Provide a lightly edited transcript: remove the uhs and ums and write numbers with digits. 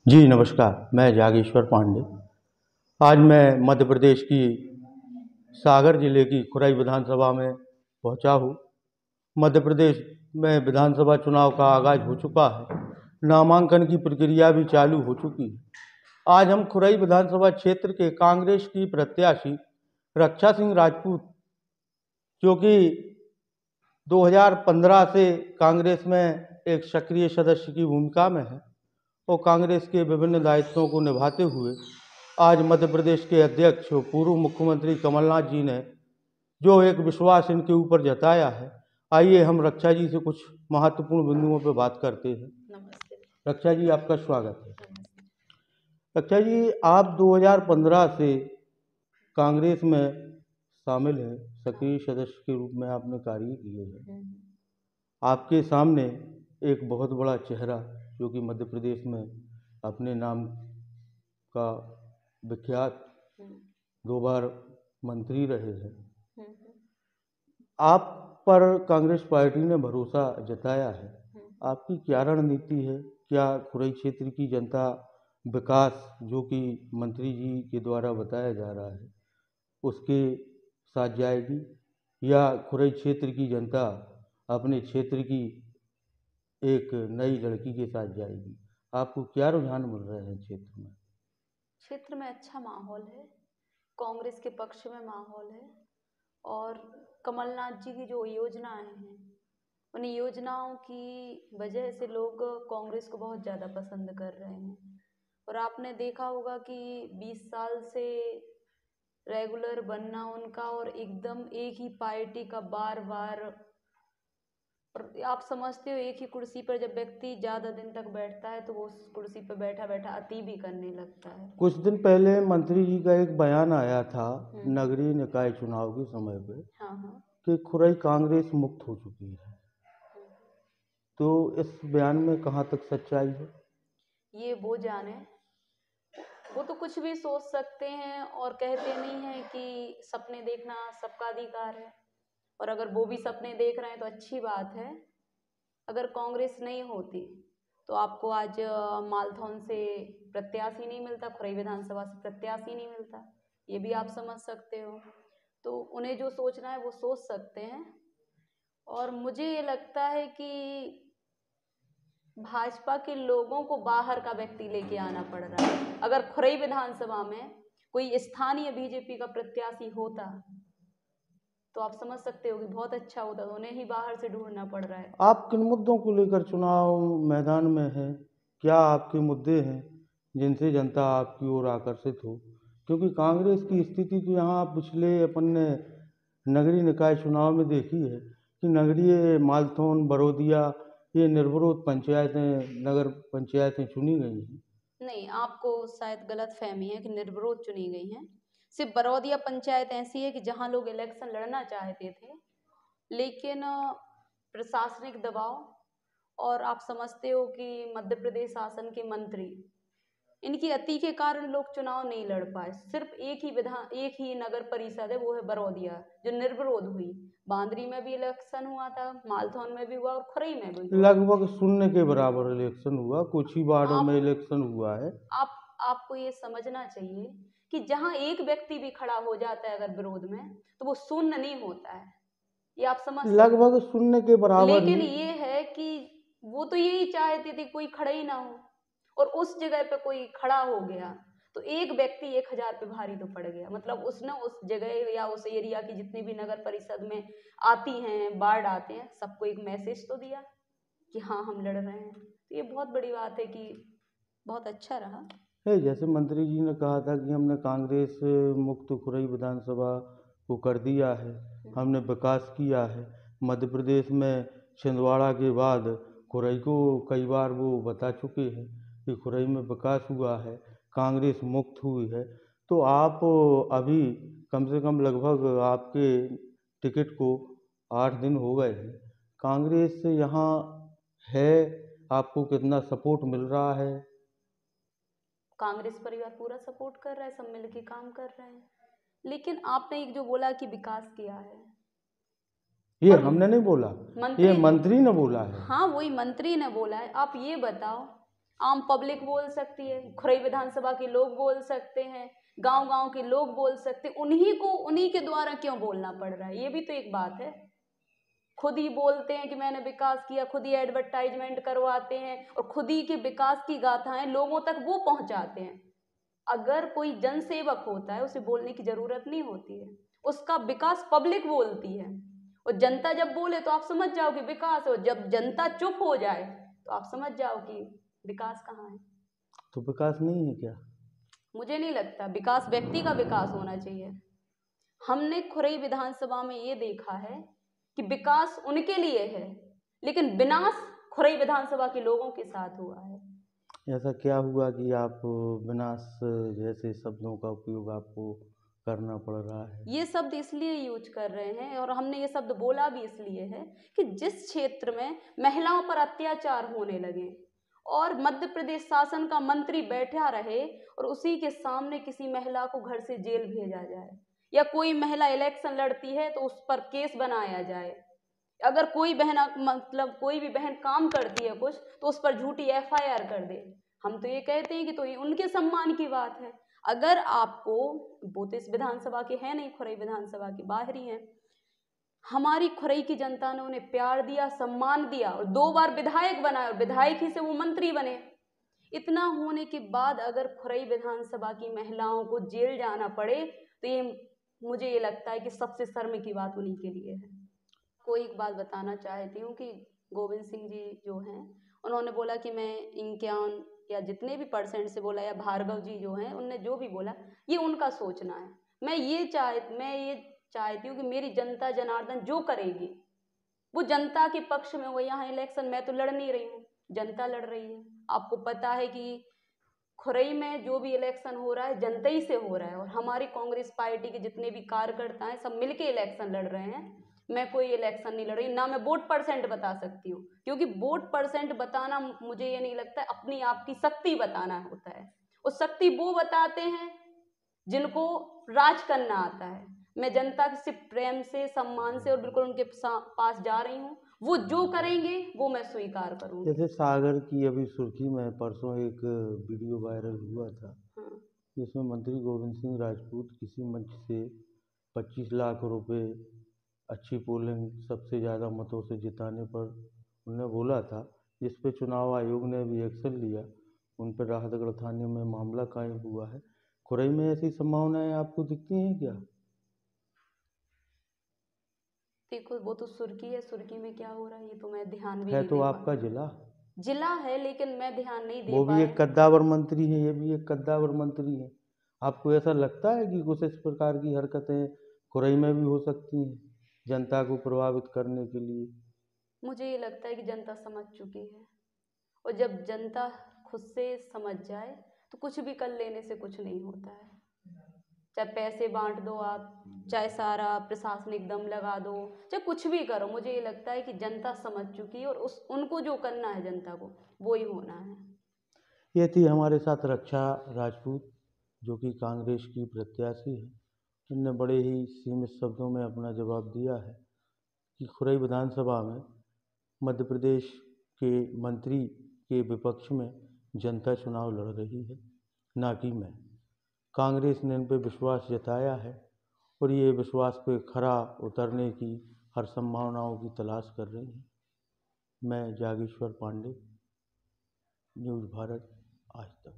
जी नमस्कार, मैं जागेश्वर पांडे। आज मैं मध्य प्रदेश की सागर जिले की खुरई विधानसभा में पहुंचा हूं। मध्य प्रदेश में विधानसभा चुनाव का आगाज हो चुका है। नामांकन की प्रक्रिया भी चालू हो चुकी है। आज हम खुरई विधानसभा क्षेत्र के कांग्रेस की प्रत्याशी रक्षा सिंह राजपूत, जो कि 2015 से कांग्रेस में एक सक्रिय सदस्य की भूमिका में है और कांग्रेस के विभिन्न दायित्वों को निभाते हुए आज मध्य प्रदेश के अध्यक्ष और पूर्व मुख्यमंत्री कमलनाथ जी ने जो एक विश्वास इनके ऊपर जताया है, आइए हम रक्षा जी से कुछ महत्वपूर्ण बिंदुओं पर बात करते हैं। नमस्ते। रक्षा जी, आपका स्वागत है। नमस्ते। रक्षा जी, आप 2015 से कांग्रेस में शामिल हैं, सक्रिय सदस्य के रूप में आपने कार्य किए हैं। आपके सामने एक बहुत बड़ा चेहरा जो कि मध्य प्रदेश में अपने नाम का विख्यात 2 बार मंत्री रहे हैं, आप पर कांग्रेस पार्टी ने भरोसा जताया है। आपकी क्या रणनीति है? क्या खुरई क्षेत्र की जनता विकास जो कि मंत्री जी के द्वारा बताया जा रहा है उसके साथ जाएगी, या खुरई क्षेत्र की जनता अपने क्षेत्र की एक नई लड़की के साथ जाएगी? आपको क्या रुझान मिल रहे हैं क्षेत्र में? क्षेत्र में अच्छा माहौल है, कांग्रेस के पक्ष में माहौल है और कमलनाथ जी की जो योजनाएं हैं उन योजनाओं की वजह से लोग कांग्रेस को बहुत ज़्यादा पसंद कर रहे हैं। और आपने देखा होगा कि 20 साल से रेगुलर बनना उनका और एकदम एक ही पार्टी का बार बार, और आप समझते हो एक ही कुर्सी पर जब व्यक्ति ज़्यादा दिन तक बैठता है तो वो उस कुर्सी पर बैठा बैठा अति भी करने लगता है। कुछ दिन पहले मंत्री जी का एक बयान आया था नगरीय निकाय चुनाव के समय पे, हाँ, कि खुरई कांग्रेस मुक्त हो चुकी है। तो इस बयान में कहाँ तक सच्चाई है? ये वो जाने, वो तो कुछ भी सोच सकते हैं और कहते नहीं हैं कि सपने देखना सबका अधिकार है। और अगर वो भी सपने देख रहे हैं तो अच्छी बात है। अगर कांग्रेस नहीं होती तो आपको आज मालथौन से प्रत्याशी नहीं मिलता, खुरई विधानसभा से प्रत्याशी नहीं मिलता, ये भी आप समझ सकते हो। तो उन्हें जो सोचना है वो सोच सकते हैं। और मुझे ये लगता है कि भाजपा के लोगों को बाहर का व्यक्ति लेके आना पड़ रहा है। अगर खुरई विधानसभा में कोई स्थानीय बीजेपी का प्रत्याशी होता तो आप समझ सकते हो कि बहुत अच्छा होता, तो उन्हें ही बाहर से ढूंढना पड़ रहा है। आप किन मुद्दों को लेकर चुनाव मैदान में हैं? क्या आपके मुद्दे हैं जिनसे जनता आपकी ओर आकर्षित हो? क्योंकि कांग्रेस की स्थिति तो यहाँ पिछले अपन ने नगरीय निकाय चुनाव में देखी है कि नगरीय मालथौन, बरोदिया, ये निर्विरोध पंचायतें, नगर पंचायतें चुनी गई हैं। नहीं, आपको शायद गलत फहमी है कि निर्विरोध चुनी गई हैं। सिर्फ बरौदिया पंचायत ऐसी है कि जहां लोग इलेक्शन लड़ना चाहते थे, लेकिन प्रशासनिक दबाव और आप समझते हो कि मध्य प्रदेश शासन के मंत्री इनकी अति के कारण लोग चुनाव नहीं लड़ पाए। सिर्फ एक ही नगर परिषद है, वो है बरौदिया, जो निर्विरोध हुई। बांदरी में भी इलेक्शन हुआ था, मालथौन में भी हुआ और खुरई में भी हुआ। लगभग शून्य के बराबर इलेक्शन हुआ, कुछ ही वार्डों में आप इलेक्शन हुआ है। आप आपको ये समझना चाहिए कि जहां एक व्यक्ति भी खड़ा हो जाता है अगर विरोध में तो वो शून्य नहीं होता है, ये आप समझ सकते लगभग शून्य के हो। बराबर लेकिन ही। ये है कि वो तो यही चाहते थे कोई खड़ा ही ना हो, और उस जगह पे कोई खड़ा हो गया तो एक व्यक्ति 1000 पे भारी तो पड़ गया। मतलब उसने उस जगह या उस एरिया की जितनी भी नगर परिषद में आती हैं, वार्ड आते हैं, सबको एक मैसेज तो दिया कि हाँ हम लड़ रहे हैं। तो ये बहुत बड़ी बात है कि बहुत अच्छा रहा है। जैसे मंत्री जी ने कहा था कि हमने कांग्रेस मुक्त खुरई विधानसभा को कर दिया है, हमने विकास किया है। मध्य प्रदेश में छिंदवाड़ा के बाद खुरई को कई बार वो बता चुके हैं कि खुरई में विकास हुआ है, कांग्रेस मुक्त हुई है। तो आप अभी कम से कम लगभग आपके टिकट को 8 दिन हो गए हैं, कांग्रेस यहाँ है, आपको कितना सपोर्ट मिल रहा है? कांग्रेस परिवार पूरा सपोर्ट कर रहा है, सब मिलके काम कर रहे हैं। लेकिन आपने एक जो बोला कि विकास किया है, ये हमने नहीं बोला, ये मंत्री मंत्री ने बोला है। हाँ वही मंत्री ने बोला है। आप ये बताओ आम पब्लिक बोल सकती है, खुरई विधानसभा के लोग बोल सकते हैं, गांव-गांव के लोग बोल सकते हैं, उन्हीं के द्वारा क्यों बोलना पड़ रहा है? ये भी तो एक बात है। खुद ही बोलते हैं कि मैंने विकास किया, खुद ही एडवर्टाइजमेंट करवाते हैं और खुद ही के विकास की गाथाएं लोगों तक वो पहुंचाते हैं। अगर कोई जनसेवक होता है उसे बोलने की जरूरत नहीं होती है, उसका विकास पब्लिक बोलती है। और जनता जब बोले तो आप समझ जाओ कि विकास, और जब जनता चुप हो जाए तो आप समझ जाओ कि विकास कहाँ है। तो विकास नहीं है क्या? मुझे नहीं लगता। विकास व्यक्ति का विकास होना चाहिए। हमने खुरई विधानसभा में ये देखा है कि विकास उनके लिए है, लेकिन विनाश खुरई विधानसभा के लोगों के साथ हुआ है। ऐसा क्या हुआ कि आप विनाश जैसे शब्दों का उपयोग आपको करना पड़ रहा है? ये शब्द इसलिए यूज कर रहे हैं और हमने ये शब्द बोला भी इसलिए है कि जिस क्षेत्र में महिलाओं पर अत्याचार होने लगे और मध्य प्रदेश शासन का मंत्री बैठा रहे और उसी के सामने किसी महिला को घर से जेल भेजा जाए, या कोई महिला इलेक्शन लड़ती है तो उस पर केस बनाया जाए, अगर कोई कोई भी बहन काम करती है कुछ तो उस पर झूठी एफआईआर कर दे, हम तो ये कहते हैं कि तो ये उनके सम्मान की बात है। अगर आपको, वो तो इस विधानसभा के हैं नहीं, खुरई विधानसभा के बाहर ही हैं, हमारी खुरई की जनता ने उन्हें प्यार दिया, सम्मान दिया और 2 बार विधायक बनाया और विधायक ही से वो मंत्री बने। इतना होने के बाद अगर खुरई विधानसभा की महिलाओं को जेल जाना पड़े तो ये, मुझे ये लगता है कि सबसे शर्म की बात उन्हीं के लिए है। कोई एक बात बताना चाहती हूँ कि गोविंद सिंह जी जो हैं, उन्होंने बोला कि मैं 51 या जितने भी % से बोला, या भार्गव जी जो हैं उनने जो भी बोला, ये उनका सोचना है। मैं ये चाहती हूँ कि मेरी जनता जनार्दन जो करेगी वो जनता के पक्ष में हो। यहाँ इलेक्शन मैं तो लड़ नहीं रही हूँ, जनता लड़ रही है। आपको पता है कि खुरई में जो भी इलेक्शन हो रहा है जनता ही से हो रहा है, और हमारी कांग्रेस पार्टी के जितने भी कार्यकर्ता हैं सब मिलके इलेक्शन लड़ रहे हैं। मैं कोई इलेक्शन नहीं लड़ रही, ना मैं वोट % बता सकती हूँ, क्योंकि वोट % बताना मुझे ये नहीं लगता है, अपनी आपकी शक्ति बताना होता है। और शक्ति वो बताते हैं जिनको राज करना आता है। मैं जनता से प्रेम से, सम्मान से और बिल्कुल उनके पास जा रही हूँ, वो जो करेंगे वो मैं स्वीकार करूँगी। जैसे सागर की अभी सुर्खी में परसों एक वीडियो वायरल हुआ था, हाँ, जिसमें मंत्री गोविंद सिंह राजपूत किसी मंच से 25 लाख रुपए अच्छी पोलिंग सबसे ज़्यादा मतों से जिताने पर उन्होंने बोला था, जिस पे चुनाव आयोग ने भी एक्शन लिया, उन पर राहतगढ़ थाने में मामला कायम हुआ है। खुरई में ऐसी संभावनाएं आपको दिखती हैं क्या? देखो वो तो सुर्खी है, सुर्खी में क्या हो रहा है ये तो मैं ध्यान भी है नहीं तो दे आपका पाई। जिला, जिला है लेकिन मैं ध्यान नहीं दे वो भी पाई। एक कद्दावर मंत्री है, ये भी एक कद्दावर मंत्री है। आपको ऐसा लगता है कि कुछ इस प्रकार की हरकतें खुरई में भी हो सकती हैं जनता को प्रभावित करने के लिए? मुझे ये लगता है कि जनता समझ चुकी है, और जब जनता खुद से समझ जाए तो कुछ भी कर लेने से कुछ नहीं होता है। चाहे पैसे बांट दो आप, चाहे सारा प्रशासनिक दम लगा दो, चाहे कुछ भी करो, मुझे ये लगता है कि जनता समझ चुकी है और उनको जो करना है जनता को वो ही होना है। ये थी हमारे साथ रक्षा राजपूत, जो कि कांग्रेस की प्रत्याशी है। उनने बड़े ही सीमित शब्दों में अपना जवाब दिया है कि खुरई विधानसभा में मध्य प्रदेश के मंत्री के विपक्ष में जनता चुनाव लड़ रही है, ना कि मैं। कांग्रेस ने इन पर विश्वास जताया है और ये विश्वास पे खरा उतरने की हर संभावनाओं की तलाश कर रही है। मैं जागेश्वर पांडे, न्यूज़ भारत, आज तक।